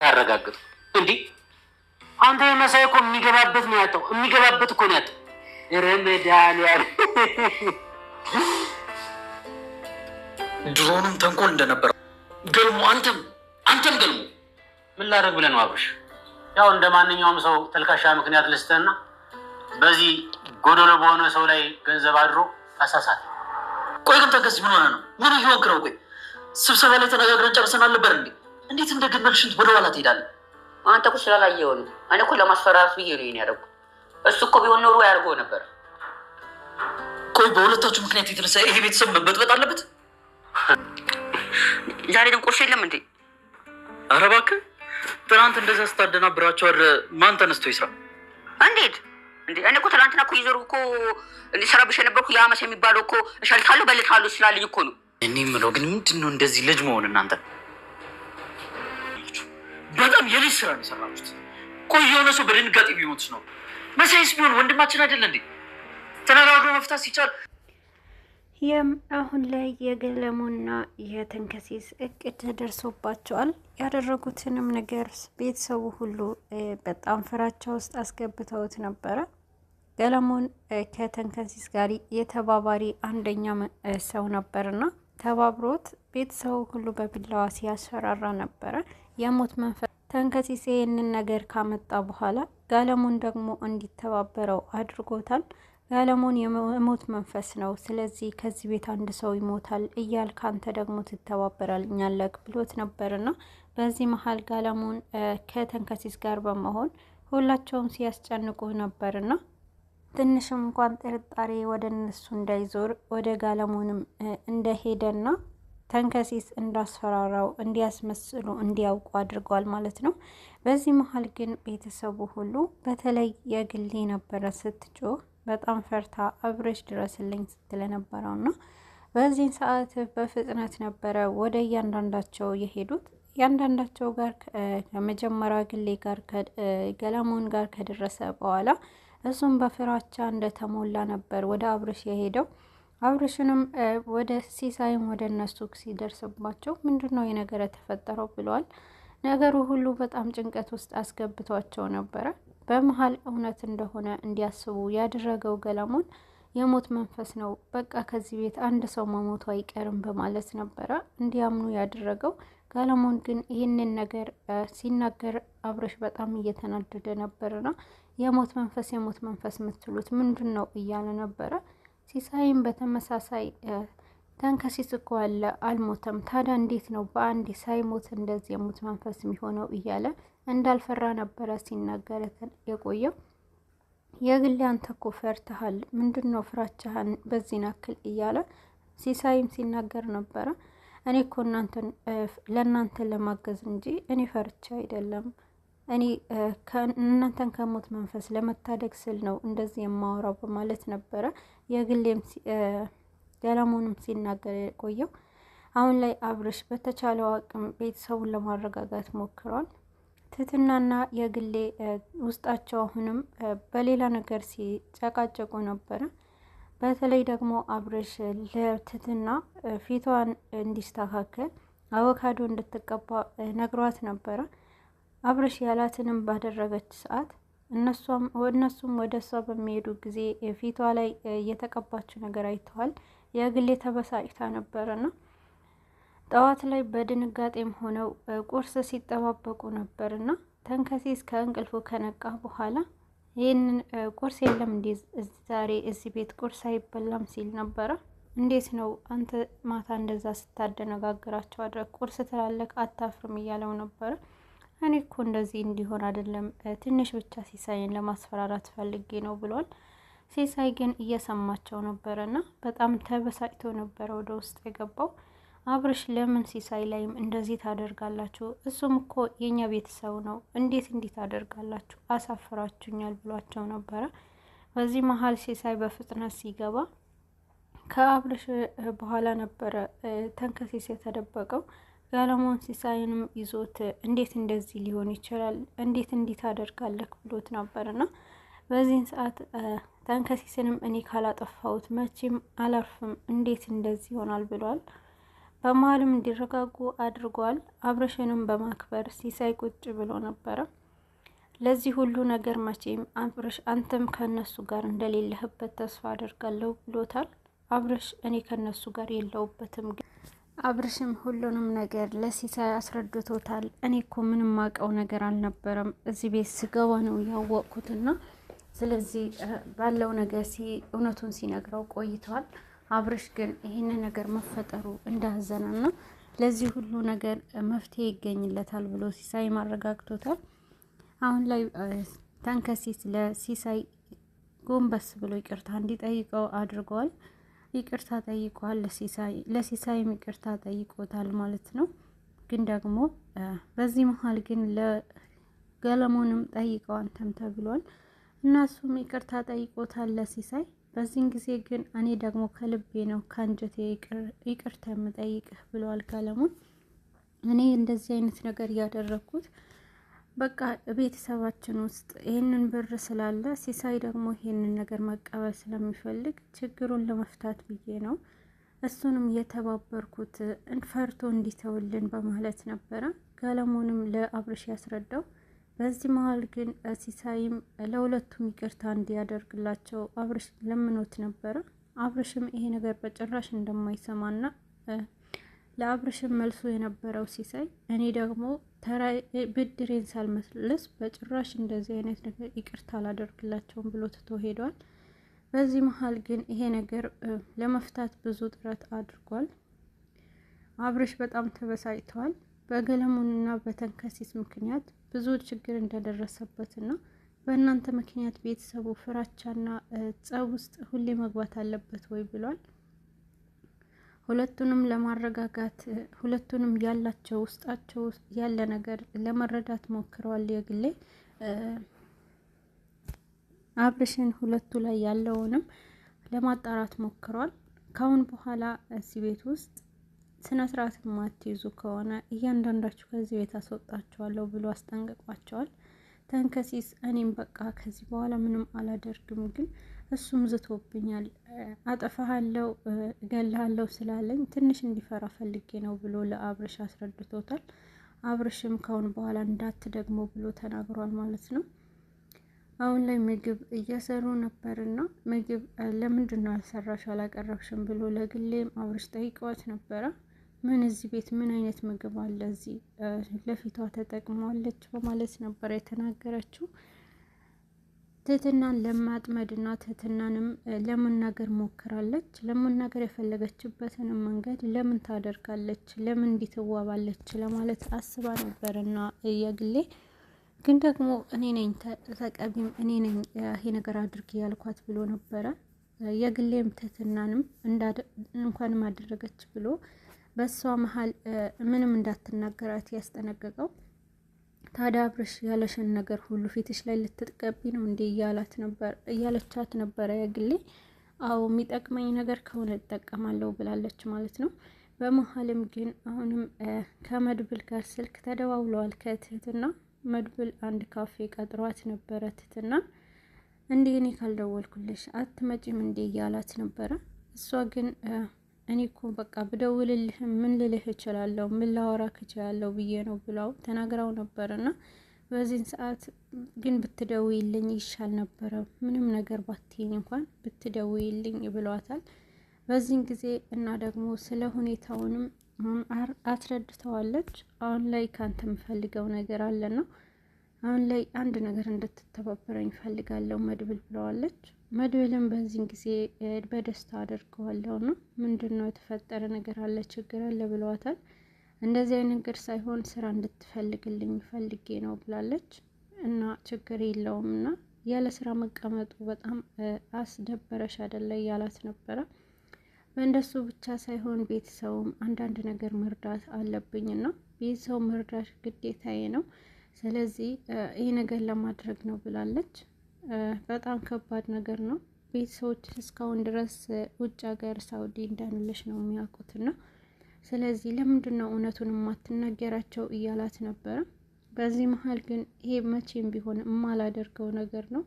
ያረጋግጡ እንዴ አንተ የመሳይ እኮ የሚገባበት ነው ያጣው። የሚገባበት እኮ ነው ያጣው። ረመዳን ያለ ድሮንም ተንኮል እንደነበረ ገልሞ አንተም ገልሞ ምን ላደርግ ብለህ ነው አብርሽ? ያው እንደ ማንኛውም ሰው ተልካሻ ምክንያት ልስተና በዚህ ጎዶሎ በሆነ ሰው ላይ ገንዘብ አድሮ አሳሳት። ቆይ ግን ተንከሲስ ምን ሆነ ነው? ምን ይሆንክ ነው? ቆይ ስብሰባ ላይ ተነጋግረን ጨርሰን አልነበር እንዴ? እንዴት እንደገመል ሽንት ወደ ኋላ ትሄዳለህ? አንተ እኮ ስላላየኸው ነው። እኔ እኮ ለማስፈራራት ብዬ ነው ይሄን ያደረኩት። እሱ እኮ ቢሆን ኖሮ ያደርገው ነበር። ቆይ በሁለታችሁ ምክንያት የተነሳ ይሄ ቤተሰብ መበጥበጥ አለበት? ዛሬ ደግሞ ቁርስ የለም እንዴ? ኧረ እባክህ ትናንት እንደዛ ስታደናብራቸው አረ ማን ተነስቶ ይስራ? እንዴት እንዴ? እኔ እኮ ትናንትና እኮ ይዞሩ እኮ እንዲሰራብሽ የነበርኩ የአመስ የሚባለው እኮ እሸልታለሁ በልታለሁ ስላለኝ እኮ ነው። እኔ የምለው ግን ምንድን ነው እንደዚህ ልጅ መሆን? እናንተ በጣም የልጅ ስራ ነው የሰራችሁት። ቆይ የሆነ ሰው በድንጋጤ ቢሞት ነው መሳይስ ቢሆን ወንድማችን አይደለ እንዴ? ተነጋግሮ መፍታት ሲቻል አሁን ላይ የገለሙና የተንከሲስ እቅድ ተደርሶባቸዋል። ያደረጉትንም ነገር ቤተሰቡ ሁሉ በጣም ፍራቻ ውስጥ አስገብተውት ነበረ። ገለሙን ከተንከሲስ ጋር የተባባሪ አንደኛ ሰው ነበርና ተባብሮት ቤተሰቡ ሁሉ በቢላዋ ሲያስፈራራ ነበረ። የሞት መንፈስ ተንከሲስ ይህንን ነገር ካመጣ በኋላ ገለሙን ደግሞ እንዲተባበረው አድርጎታል። ገለሙን የሞት መንፈስ ነው፣ ስለዚህ ከዚህ ቤት አንድ ሰው ይሞታል እያልክ አንተ ደግሞ ትተባበራልኛለህ ብሎት ነበርና በዚህ መሀል ገለሙን ከተንከሲስ ጋር በመሆን ሁላቸውም ሲያስጨንቁ ነበርና ትንሽም እንኳን ጥርጣሬ ወደ እነሱ እንዳይዞር ወደ ገለሙንም እንደሄደና ተንከሲስ እንዳስፈራራው እንዲያስመስሉ እንዲያውቁ አድርገዋል ማለት ነው። በዚህ መሀል ግን ቤተሰቡ ሁሉ በተለይ የግሌ ነበረ ስትጮህ በጣም ፈርታ አብረሽ ድረስልኝ ስትል ነበረውና በዚህን ሰዓት በፍጥነት ነበረ ወደ እያንዳንዳቸው የሄዱት። እያንዳንዳቸው ጋር ከመጀመሪያ ግሌ ጋር ገለሙን ጋር ከደረሰ በኋላ እሱም በፍራቻ እንደተሞላ ነበር ወደ አብርሽ የሄደው። አብርሽንም ወደ ሲሳይም ወደ እነሱ ሲደርስባቸው ምንድን ነው የነገር የተፈጠረው ብለዋል። ነገሩ ሁሉ በጣም ጭንቀት ውስጥ አስገብቷቸው ነበረ። በመሀል እውነት እንደሆነ እንዲያስቡ ያደረገው ገለሙን የሞት መንፈስ ነው፣ በቃ ከዚህ ቤት አንድ ሰው መሞቱ አይቀርም በማለት ነበረ እንዲያምኑ ያደረገው። ገለሙን ግን ይህንን ነገር ሲናገር አብርሽ በጣም እየተናደደ ነበርና የሞት መንፈስ የምትሉት ምንድን ነው እያለ ነበረ። ሲሳይም በተመሳሳይ ተንከሲስ እኮ አለ አልሞተም፣ ታዲያ እንዴት ነው በአንድ ሳይሞት እንደዚህ የሞት መንፈስ የሚሆነው እያለ እንዳልፈራ ነበረ ሲናገር የቆየው። የግሌ አንተ እኮ ፈርተሃል፣ ምንድን ነው ፍራቻህን በዚህ ናክል እያለ ሲሳይም ሲናገር ነበረ። እኔ እኮ ለእናንተ ለማገዝ እንጂ እኔ ፈርቻ አይደለም፣ እኔ እናንተን ከሞት መንፈስ ለመታደግ ስል ነው እንደዚህ የማወራው በማለት ነበረ የግሌም ገለሙንም ሲናገር የቆየው። አሁን ላይ አብርሽ በተቻለው አቅም ቤተሰቡን ለማረጋጋት ሞክሯል። ትትናና የግሌ ውስጣቸው አሁንም በሌላ ነገር ሲጨቃጨቁ ነበረ። በተለይ ደግሞ አብርሽ ለትትና ፊቷን እንዲስተካከል አቮካዶ እንድትቀባ ነግሯት ነበረ። አብርሽ ያላትንም ባደረገች ሰዓት እነሱም ወደ እሷ በሚሄዱ ጊዜ ፊቷ ላይ የተቀባችው ነገር አይተዋል። የግሌ ተበሳጭታ ነበረና ጠዋት ላይ በድንጋጤም ሆነው ቁርስ ሲጠባበቁ ነበርና ተንከሲስ ከእንቅልፉ ከነቃ በኋላ ይህንን ቁርስ የለም እንዴ ዛሬ እዚህ ቤት ቁርስ አይበላም ሲል ነበረ። እንዴት ነው አንተ ማታ እንደዛ ስታደነጋግራቸው አድረግ ቁርስ ትላለህ አታፍርም እያለው ነበረ። እኔ እኮ እንደዚህ እንዲሆን አይደለም ትንሽ ብቻ ሲሳይን ለማስፈራራት ፈልጌ ነው ብሏል። ሲሳይ ግን እየሰማቸው ነበረና በጣም ተበሳጭቶ ነበረ ወደ ውስጥ የገባው። አብርሽ ለምን ሲሳይ ላይም እንደዚህ ታደርጋላችሁ? እሱም እኮ የኛ ቤተሰብ ነው፣ እንዴት ታደርጋላችሁ? አሳፍራችሁኛል ብሏቸው ነበረ። በዚህ መሀል ሲሳይ በፍጥነት ሲገባ ከአብርሽ በኋላ ነበረ ተንከሲስ የተደበቀው። ገለሙን ሲሳይንም ይዞት እንዴት እንደዚህ ሊሆን ይችላል? እንዴት ታደርጋለህ ብሎት ነበርና በዚህን ሰዓት ተንከሲስንም እኔ ካላጠፋሁት መቼም አላርፍም፣ እንዴት እንደዚህ ይሆናል ብሏል። በመሀልም እንዲረጋጉ አድርጓል። አብርሽንም በማክበር ሲሳይ ቁጭ ብሎ ነበረ። ለዚህ ሁሉ ነገር መቼም አብርሽ አንተም ከነሱ ጋር እንደሌለህበት ተስፋ አደርጋለሁ ብሎታል። አብርሽ እኔ ከነሱ ጋር የለውበትም። ግን አብርሽም ሁሉንም ነገር ለሲሳይ አስረድቶታል። እኔ እኮ ምንም ማቀው ነገር አልነበረም፣ እዚህ ቤት ስገባ ነው ያወቅኩትና ስለዚህ ባለው ነገር እውነቱን ሲነግረው ቆይተዋል። አብርሽ ግን ይህንን ነገር መፈጠሩ እንዳዘነና ለዚህ ሁሉ ነገር መፍትሄ ይገኝለታል ብሎ ሲሳይ ማረጋግቶታል። አሁን ላይ ተንከሲስ ለሲሳይ ጎንበስ ብሎ ይቅርታ እንዲጠይቀው አድርገዋል። ይቅርታ ጠይቋል። ለሲሳይም ይቅርታ ጠይቆታል ማለት ነው። ግን ደግሞ በዚህ መሀል ግን ለገለሞንም ጠይቀው አንተም ተብሏል። እናሱም ይቅርታ ጠይቆታል ለሲሳይ። በዚህን ጊዜ ግን እኔ ደግሞ ከልቤ ነው ከአንጀቴ ይቅርታ የምጠይቅህ ብለዋል ገለሞን። እኔ እንደዚህ አይነት ነገር ያደረኩት በቃ ቤተሰባችን ውስጥ ይህንን ብር ስላለ ሲሳይ ደግሞ ይህንን ነገር መቀበል ስለሚፈልግ ችግሩን ለመፍታት ብዬ ነው እሱንም የተባበርኩት ፈርቶ እንዲተውልን በማለት ነበረ ገለሞንም ለአብርሽ ያስረዳው። በዚህ መሀል ግን ሲሳይም ለሁለቱም ይቅርታ እንዲያደርግላቸው አብርሽ ለምኖት ነበረ። አብርሽም ይሄ ነገር በጭራሽ እንደማይሰማና ለአብርሽም መልሶ የነበረው ሲሳይ እኔ ደግሞ ብድሬን ሳልመልስ በጭራሽ እንደዚህ አይነት ነገር ይቅርታ አላደርግላቸውም ብሎ ትቶ ሄዷል። በዚህ መሀል ግን ይሄ ነገር ለመፍታት ብዙ ጥረት አድርጓል። አብርሽ በጣም ተበሳጭተዋል። በገለሞንና በተንከሲስ ምክንያት ብዙ ችግር እንደደረሰበትና በእናንተ ምክንያት ቤተሰቡ ፍራቻና ጸብ ውስጥ ሁሌ መግባት አለበት ወይ ብሏል። ሁለቱንም ለማረጋጋት ሁለቱንም ያላቸው ውስጣቸው ያለ ነገር ለመረዳት ሞክረዋል። የግሌ አብርሽን ሁለቱ ላይ ያለውንም ለማጣራት ሞክረዋል። ካሁን በኋላ እዚህ ቤት ውስጥ ስነ ስርዓት ማትይዙ ከሆነ እያንዳንዳችሁ ከዚህ ቤት አስወጣችኋለሁ ብሎ አስጠንቅቋቸዋል። ተንከሲስ እኔም በቃ ከዚህ በኋላ ምንም አላደርግም፣ ግን እሱም ዝቶብኛል፣ አጠፋሃለሁ፣ እገልሃለሁ ስላለኝ ትንሽ እንዲፈራ ፈልጌ ነው ብሎ ለአብርሽ አስረድቶታል። አብርሽም ካሁን በኋላ እንዳትደግሞ ብሎ ተናግሯል ማለት ነው። አሁን ላይ ምግብ እየሰሩ ነበርና ምግብ ለምንድን ነው ያልሰራሽ አላቀረብሽም ብሎ ለግሌም አብርሽ ጠይቀዋት ነበረ። ምን እዚህ ቤት ምን አይነት ምግብ አለ እዚህ ለፊቷ ተጠቅመዋለች በማለት ነበር የተናገረችው። ትህትናን ለማጥመድና ትህትናንም ለመናገር ሞክራለች። ለመናገር የፈለገችበትንም መንገድ ለምን ታደርጋለች፣ ለምን እንዲትዋባለች ለማለት አስባ ነበርና የግሌ ግን ደግሞ እኔ ነኝ ተቀቢም እኔ ነኝ ይሄ ነገር አድርጊ ያልኳት ብሎ ነበረ። የግሌም ትህትናንም እንኳንም አደረገች ብሎ በሷ መሀል ምንም እንዳትናገራት ያስጠነቀቀው። ታዲያ አብርሽ ያለሽን ነገር ሁሉ ፊትሽ ላይ ልትቀቢ ነው እንዴ እያለቻት ነበረ የግሌ። አዎ የሚጠቅመኝ ነገር ከሆነ እጠቀማለሁ ብላለች ማለት ነው። በመሀልም ግን አሁንም ከመድብል ጋር ስልክ ተደዋውለዋል ከትህትና። መድብል አንድ ካፌ ቀጥሯት ነበረ ትህትና። እንዴ እኔ ካልደወልኩልሽ አትመጪም እንዴ እያላት ነበረ። እሷ ግን እኔ እኮ በቃ ብደውልልህም ምን ልልህ እችላለሁ፣ ምን ላወራክ እችላለሁ ብዬ ነው ብላው ተናግራው ነበርና በዚህን ሰዓት ግን ብትደውይልኝ ይሻል ነበረ፣ ምንም ነገር ባትይኝ እንኳን ብትደውይልኝ ብሏታል። በዚህን ጊዜ እና ደግሞ ስለ ሁኔታውንም አስረድተዋለች። አሁን ላይ ካንተ የምፈልገው ነገር አለና አሁን ላይ አንድ ነገር እንድትተባበረኝ ፈልጋለሁ መድብል ብለዋለች። መድብልም በዚህን ጊዜ በደስታ አድርገዋለሁ ነው። ምንድነው የተፈጠረ ነገር አለ ችግር አለ ብለዋታል። እንደዚህ አይነት ነገር ሳይሆን ስራ እንድትፈልግልኝ ፈልጌ ነው ብላለች። እና ችግር የለውም እና ያለ ስራ መቀመጡ በጣም አስደበረሽ አይደለ ያላት ነበረ። በእንደሱ ብቻ ሳይሆን ቤተሰቡም አንዳንድ ነገር መርዳት አለብኝና ቤተሰቡ መርዳት ግዴታዬ ነው፣ ስለዚህ ይህ ነገር ለማድረግ ነው ብላለች። በጣም ከባድ ነገር ነው። ቤተሰቦች እስካሁን ድረስ ውጭ ሀገር ሳውዲ እንዳንልሽ ነው የሚያውቁትና ስለዚህ ለምንድን ነው እውነቱን የማትናገራቸው እያላት ነበረ። በዚህ መሀል ግን ይሄ መቼም ቢሆን የማላደርገው ነገር ነው፣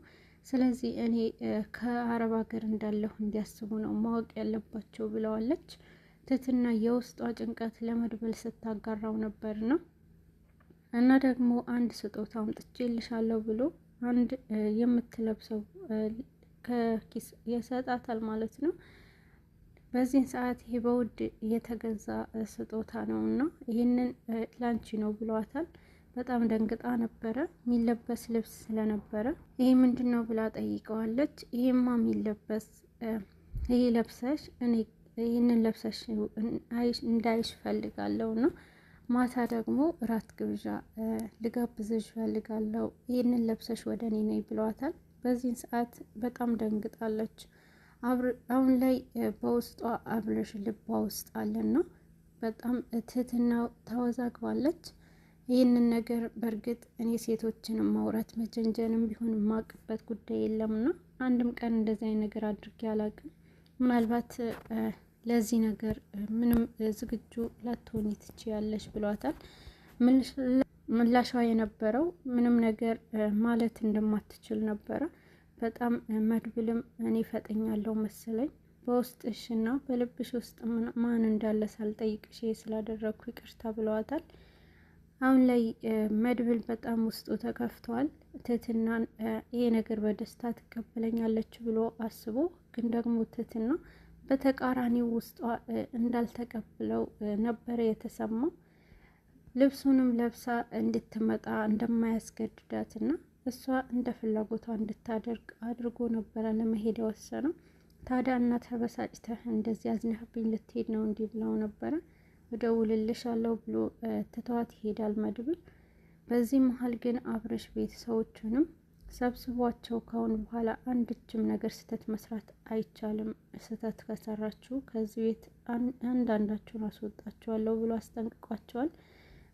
ስለዚህ እኔ ከአረብ ሀገር እንዳለሁ እንዲያስቡ ነው ማወቅ ያለባቸው ብለዋለች። ትትና የውስጧ ጭንቀት ለመድብል ስታጋራው ነበር ነው። እና ደግሞ አንድ ስጦታ አምጥቼልሻለሁ ብሎ አንድ የምትለብሰው ከኪስ የሰጣታል ማለት ነው። በዚህን ሰዓት ይሄ በውድ የተገዛ ስጦታ ነው እና ይህንን ላንቺ ነው ብሏታል። በጣም ደንግጣ ነበረ። የሚለበስ ልብስ ስለነበረ ይሄ ምንድን ነው ብላ ጠይቀዋለች። ይሄማ የሚለበስ ይሄ ለብሰሽ እኔ ይህንን ለብሰሽ እንዳይሽ ፈልጋለሁ ነው። ማታ ደግሞ እራት ግብዣ ልጋብዝሽ ፈልጋለሁ፣ ይህንን ለብሰሽ ወደ እኔ ነይ ብሏታል። በዚህን ሰዓት በጣም ደንግጣለች። አሁን ላይ በውስጧ አብረሽ ልቧ ውስጥ አለና በጣም ትህትና ተወዛግባለች። ይህንን ነገር በእርግጥ እኔ ሴቶችንም ማውራት መጀንጀንም ቢሆን የማውቅበት ጉዳይ የለምና አንድም ቀን እንደዚህ አይነት ነገር አድርጌ አላውቅም። ምናልባት ለዚህ ነገር ምንም ዝግጁ ላትሆኚ ትችያለሽ ብሏታል። ምላሿ የነበረው ምንም ነገር ማለት እንደማትችል ነበረ። በጣም መድብልም እኔ ፈጠኛለሁ መሰለኝ በውስጥሽና በልብሽ ውስጥ ማን እንዳለ ሳልጠይቅሽ ስላደረግኩ ይቅርታ ብለዋታል። አሁን ላይ መድብል በጣም ውስጡ ተከፍቷል። ትህትናን ይሄ ነገር በደስታ ትቀበለኛለች ብሎ አስቦ ግን ደግሞ ትህትና በተቃራኒው ውስጧ እንዳልተቀብለው ነበረ የተሰማው። ልብሱንም ለብሳ እንድትመጣ እንደማያስገድዳትና እሷ እንደ ፍላጎቷ እንድታደርግ አድርጎ ነበረ ለመሄድ የወሰነው። ታዲያ እና ተበሳጭተህ እንደዚህ አዝነህብኝ ልትሄድ ነው እንዲህ ብለው ነበረ። እደውልልሻለሁ ብሎ ትተዋት ይሄዳል መድብል። በዚህ መሀል ግን አብረሽ ቤተሰቦቹንም ሰብስቧቸው ካሁን በኋላ አንድችም ነገር ስህተት መስራት አይቻልም፣ ስህተት ከሰራችሁ ከዚህ ቤት አንዳንዳችሁን አስወጣችኋለሁ ብሎ አስጠንቅቋቸዋል።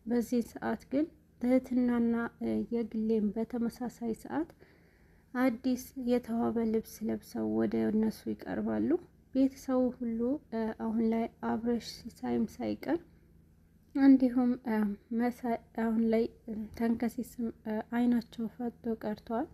በዚህ ሰዓት ግን ትህትናና የግሌም በተመሳሳይ ሰዓት አዲስ የተዋበ ልብስ ለብሰው ወደ እነሱ ይቀርባሉ። ቤተሰቡ ሁሉ አሁን ላይ አብረሽ ሳይቀር እንዲሁም መሳይ አሁን ላይ ተንከሲስም አይናቸው ፈጦ ቀርተዋል።